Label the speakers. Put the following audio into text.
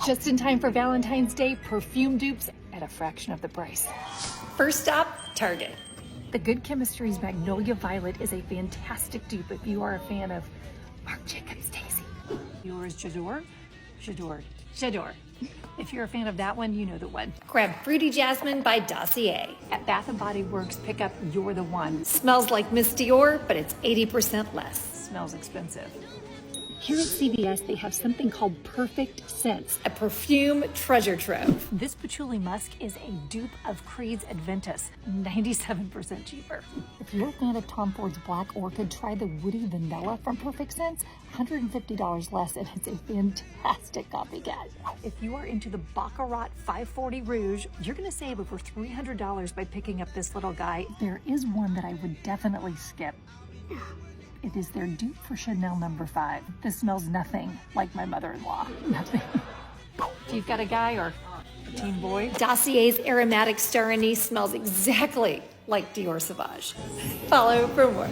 Speaker 1: Just in time for Valentine's Day, perfume dupes at a fraction of the price.
Speaker 2: First stop, Target.
Speaker 1: The Good Chemistry's Magnolia Violet is a fantastic dupe if you are a fan of Marc Jacobs Daisy. Yours, J'adore? J'adore. J'adore. If you're a fan of that one, you know the one.
Speaker 2: Grab Fruity Jasmine by Dossier.
Speaker 1: At Bath & Body Works, pick up You're the One.
Speaker 2: Smells like Miss Dior, but it's 80% less.
Speaker 1: Smells expensive. Here at CVS, they have something called Perfect Scents.
Speaker 2: A perfume treasure trove.
Speaker 1: This patchouli musk is a dupe of Creed's Adventus, 97% cheaper. If you're a fan of Tom Ford's Black Orchid, try the Woody Vanilla from Perfect Scents, $150 less, and it's a fantastic copycat. If you are into the Baccarat 540 Rouge, you're gonna save over $300 by picking up this little guy. There is one that I would definitely skip. It is their dupe for Chanel No. 5. This smells nothing like my mother-in-law. Nothing. If you've got a guy or a teen boy.
Speaker 2: Dossier's aromatic star anise smells exactly like Dior Sauvage. Follow for more.